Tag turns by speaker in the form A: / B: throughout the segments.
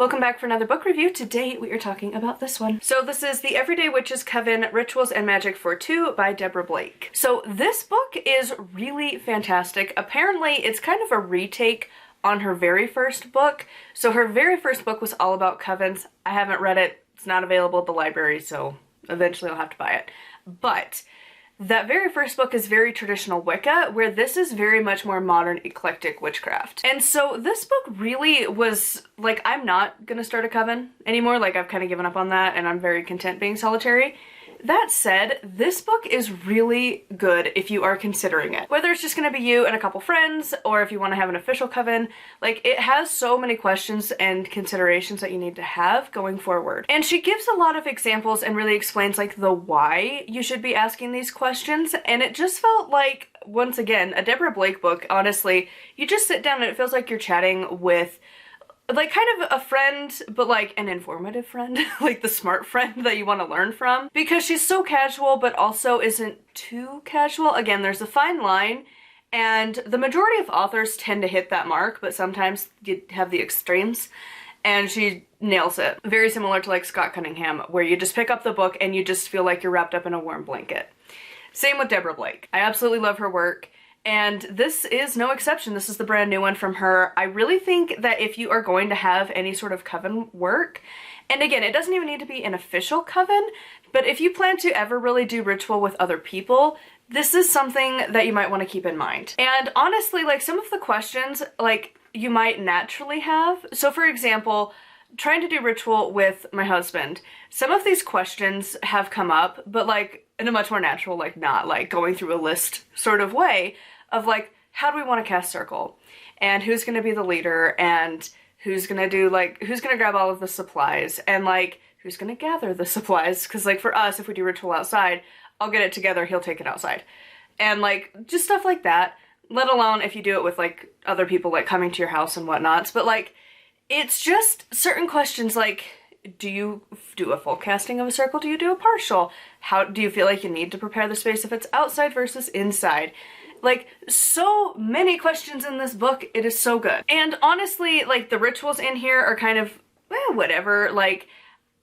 A: Welcome back for another book review. Today we are talking about this one. So this is The Everyday Witch's Coven, Rituals and Magic for Two by Deborah Blake. So this book is really fantastic. Apparently it's kind of a retake on her very first book. So her very first book was all about covens. I haven't read it. It's not available at the library, so eventually I'll have to buy it. But that very first book is very traditional Wicca, where this is very much more modern, eclectic witchcraft. And so this book really was like, I'm not gonna start a coven anymore. Like, I've kind of given up on that and I'm very content being solitary. That said, this book is really good if you are considering it. Whether it's just gonna be you and a couple friends, or if you want to have an official coven, like, it has so many questions and considerations that you need to have going forward. And she gives a lot of examples and really explains, like, the why you should be asking these questions, and it just felt like, once again, a Deborah Blake book. Honestly, you just sit down and it feels like you're chatting with like kind of a friend, but like an informative friend, like the smart friend that you want to learn from, because she's so casual but also isn't too casual. Again, there's a fine line, and the majority of authors tend to hit that mark, but sometimes you have the extremes, and she nails it. Very similar to like Scott Cunningham, where you just pick up the book and you just feel like you're wrapped up in a warm blanket. Same with Deborah Blake. I absolutely love her work. And this is no exception. This is the brand new one from her. I really think that if you are going to have any sort of coven work, and again, it doesn't even need to be an official coven, but if you plan to ever really do ritual with other people, this is something that you might want to keep in mind. And honestly, like, some of the questions, like, you might naturally have. So for example, trying to do ritual with my husband, some of these questions have come up, but like in a much more natural, like not like going through a list sort of way of like, how do we want to cast circle? And who's going to be the leader? And who's going to do like, who's going to grab all of the supplies? And like, who's going to gather the supplies? Because like for us, if we do ritual outside, I'll get it together, he'll take it outside. And like, just stuff like that, let alone if you do it with like other people like coming to your house and whatnots. But like, it's just certain questions like, do you do a full casting of a circle? Do you do a partial? How do you feel like you need to prepare the space if it's outside versus inside? Like, so many questions in this book. It is so good. And honestly, like, the rituals in here are kind of, whatever. Like,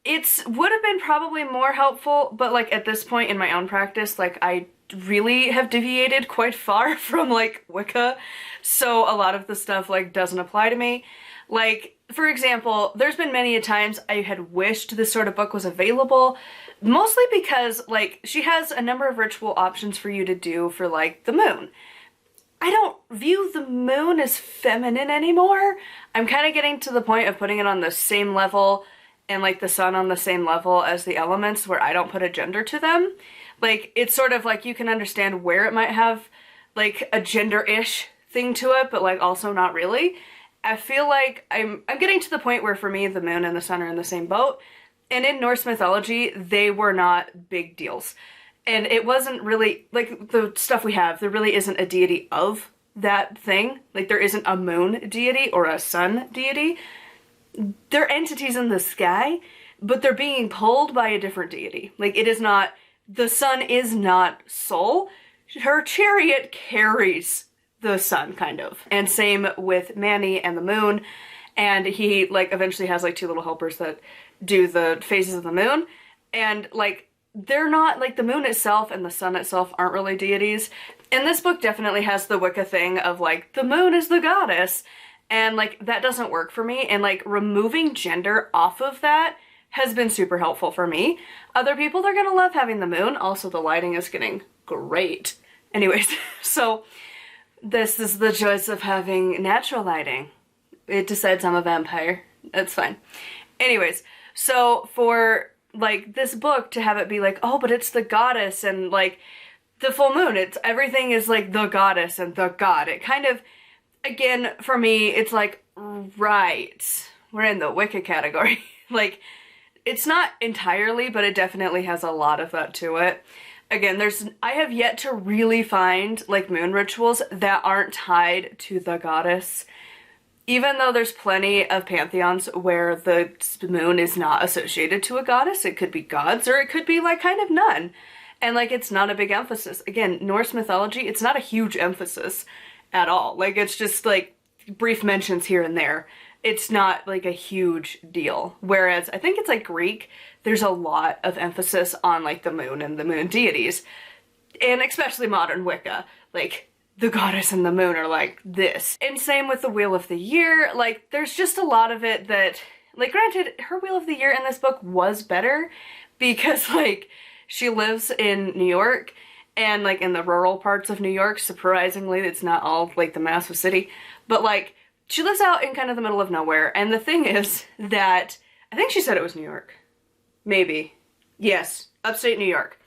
A: it's would have been probably more helpful, but like at this point in my own practice, like, I really have deviated quite far from like Wicca. So a lot of the stuff like doesn't apply to me. Like, for example, there's been many a times I had wished this sort of book was available, mostly because, like, she has a number of ritual options for you to do for, like, the moon. I don't view the moon as feminine anymore. I'm kind of getting to the point of putting it on the same level and, like, the sun on the same level as the elements, where I don't put a gender to them. Like, it's sort of like you can understand where it might have, like, a gender-ish thing to it, but, like, also not really. I feel like I'm getting to the point where for me the moon and the sun are in the same boat, and in Norse mythology they were not big deals, and it wasn't really like the stuff we have. There really isn't a deity of that thing. Like, there isn't a moon deity or a sun deity. They're entities in the sky, but they're being pulled by a different deity. Like, it is not, the sun is not Sol. Her chariot carries the sun, kind of. And same with Manny and the moon, and he like eventually has like two little helpers that do the phases of the moon, and like they're not, like, the moon itself and the sun itself aren't really deities. And this book definitely has the Wicca thing of like, the moon is the goddess, and like that doesn't work for me, and like removing gender off of that has been super helpful for me. Other people, they're gonna love having the moon. Also, the lighting is getting great. Anyways, so this is the choice of having natural lighting. It decides I'm a vampire. That's fine. Anyways, so for like this book to have it be like, oh, but it's the goddess and like the full moon, it's everything is like the goddess and the god. It kind of, again, for me, it's like, right, we're in the Wicca category. Like, it's not entirely, but it definitely has a lot of that to it. Again, I have yet to really find, like, moon rituals that aren't tied to the goddess. Even though there's plenty of pantheons where the moon is not associated to a goddess. It could be gods, or it could be, like, kind of none. And, like, it's not a big emphasis. Again, Norse mythology, it's not a huge emphasis at all. Like, it's just, like, brief mentions here and there. it's not like a huge deal. Whereas I think it's like Greek, there's a lot of emphasis on like the moon and the moon deities. And especially modern Wicca, like the goddess and the moon are like this. And same with the Wheel of the Year, like there's just a lot of it that, like granted, her Wheel of the Year in this book was better because like she lives in New York and like in the rural parts of New York, surprisingly, it's not all like the massive city, but like she lives out in kind of the middle of nowhere. And the thing is that, I think she said it was New York. Maybe. Yes, upstate New York.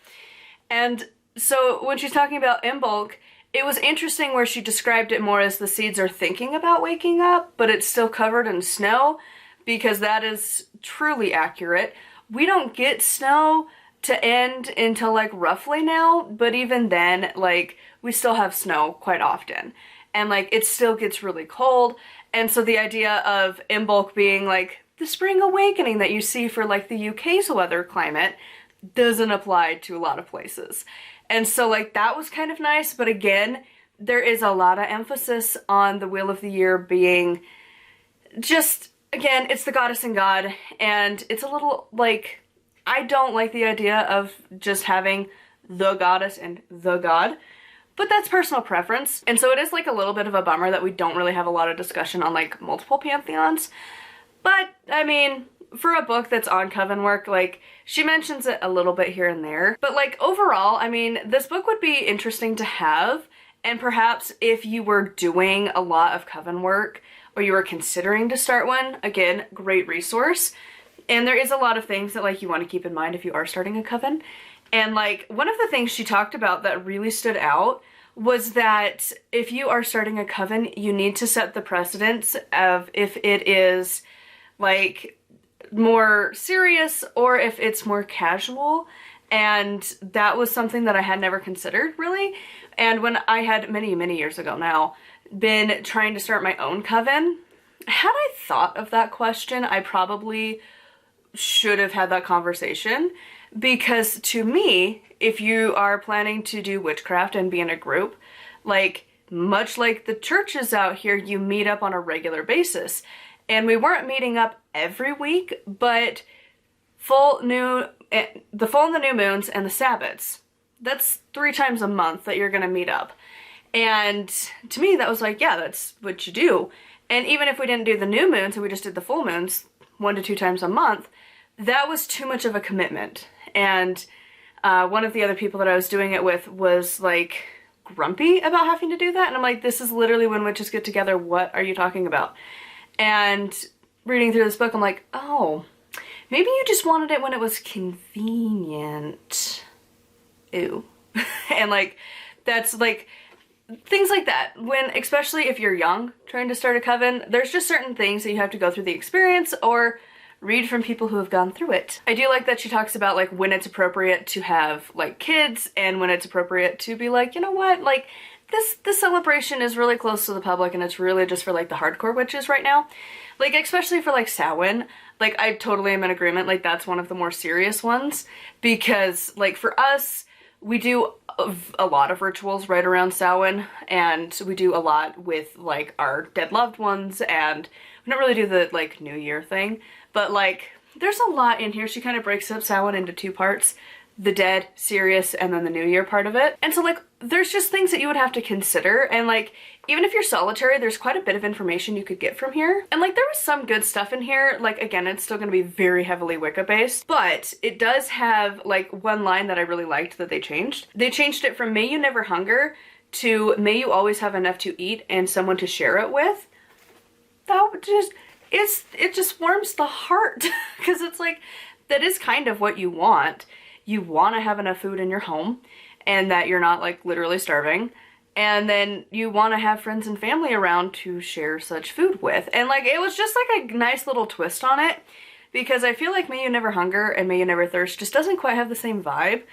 A: And so when she's talking about Imbolc, it was interesting where she described it more as the seeds are thinking about waking up, but it's still covered in snow, because that is truly accurate. We don't get snow to end until like roughly now, but even then, like, we still have snow quite often. And like, it still gets really cold. And so the idea of Imbolc being like the spring awakening that you see for like the UK's weather climate doesn't apply to a lot of places. And so like, that was kind of nice. But again, there is a lot of emphasis on the Wheel of the Year being just, again, it's the goddess and god. And it's a little like, I don't like the idea of just having the goddess and the god, but that's personal preference. And so it is like a little bit of a bummer that we don't really have a lot of discussion on like multiple pantheons. But I mean, for a book that's on Coven work, like she mentions it a little bit here and there. But like overall, I mean, this book would be interesting to have. And perhaps if you were doing a lot of Coven work or you were considering to start one, again, great resource. And there is a lot of things that like you want to keep in mind if you are starting a Coven. And like one of the things she talked about that really stood out was that if you are starting a Coven, you need to set the precedence of if it is like more serious or if it's more casual. And that was something that I had never considered really. And when I had many years ago now been trying to start my own Coven, had I thought of that question, I probably should have had that conversation, because to me, if you are planning to do witchcraft and be in a group, like much like the churches out here, you meet up on a regular basis. And we weren't meeting up every week, but the full and the new moons and the Sabbats, that's 3 times a month that you're gonna meet up. And to me, that was like, yeah, that's what you do. And even if we didn't do the new moons and we just did the full moons 1 to 2 times a month, that was too much of a commitment. And one of the other people that I was doing it with was like grumpy about having to do that. And I'm like, this is literally when witches get together. What are you talking about? And reading through this book, I'm like, oh, maybe you just wanted it when it was convenient. Ew. And like, that's like, things like that. When, especially if you're young, trying to start a Coven, there's just certain things that you have to go through the experience or read from people who have gone through it. I do like that she talks about like when it's appropriate to have like kids and when it's appropriate to be like, you know what, like this celebration is really close to the public and it's really just for like the hardcore witches right now. Like especially for like Samhain, like I totally am in agreement, like that's one of the more serious ones, because like for us, we do a lot of rituals right around Samhain, and we do a lot with like our dead loved ones, and we don't really do the like New Year thing, but like there's a lot in here. She kind of breaks up Samhain into 2 parts, the dead, serious, and then the New Year part of it. And so like there's just things that you would have to consider, and like even if you're solitary, there's quite a bit of information you could get from here. And like there was some good stuff in here. Like again, it's still going to be very heavily Wicca based, but it does have like one line that I really liked that they changed. They changed it from "May you never hunger" to "May you always have enough to eat and someone to share it with." That would just, it just warms the heart, because it's like, that is kind of what you want. You want to have enough food in your home and that you're not like literally starving. And then you want to have friends and family around to share such food with. And like, it was just like a nice little twist on it, because I feel like "May you never hunger" and "May you never thirst" just doesn't quite have the same vibe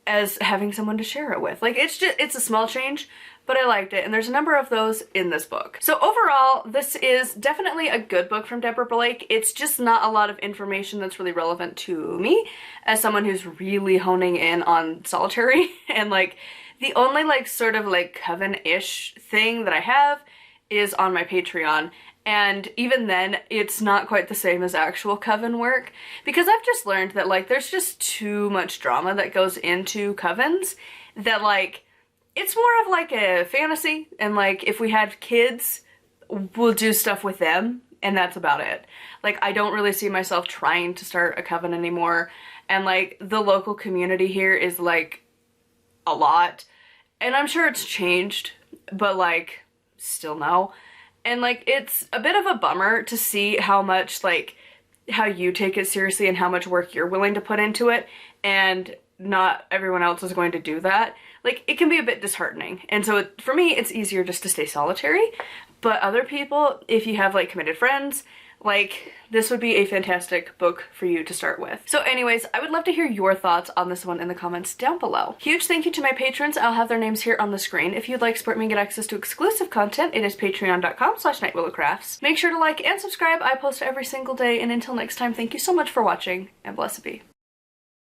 A: as having someone to share it with. Like it's a small change, but I liked it. And there's a number of those in this book. So overall, this is definitely a good book from Deborah Blake. It's just not a lot of information that's really relevant to me as someone who's really honing in on solitary. And like the only like sort of like Coven-ish thing that I have is on my Patreon. And even then, it's not quite the same as actual Coven work, because I've just learned that, like, there's just too much drama that goes into Covens that, like, it's more of like a fantasy, and like, if we had kids, we'll do stuff with them, and that's about it. Like, I don't really see myself trying to start a Coven anymore, and like, the local community here is like a lot, and I'm sure it's changed, but like, still no. And like, it's a bit of a bummer to see how much, like, how you take it seriously and how much work you're willing to put into it, and not everyone else is going to do that. Like, it can be a bit disheartening. And so for me, it's easier just to stay solitary. But other people, if you have like committed friends, like, this would be a fantastic book for you to start with. So anyways, I would love to hear your thoughts on this one in the comments down below. Huge thank you to my patrons. I'll have their names here on the screen. If you'd like to support me and get access to exclusive content, it is patreon.com/nightwillowcrafts. Make sure to like and subscribe. I post every single day, and until next time, thank you so much for watching, and blessed be.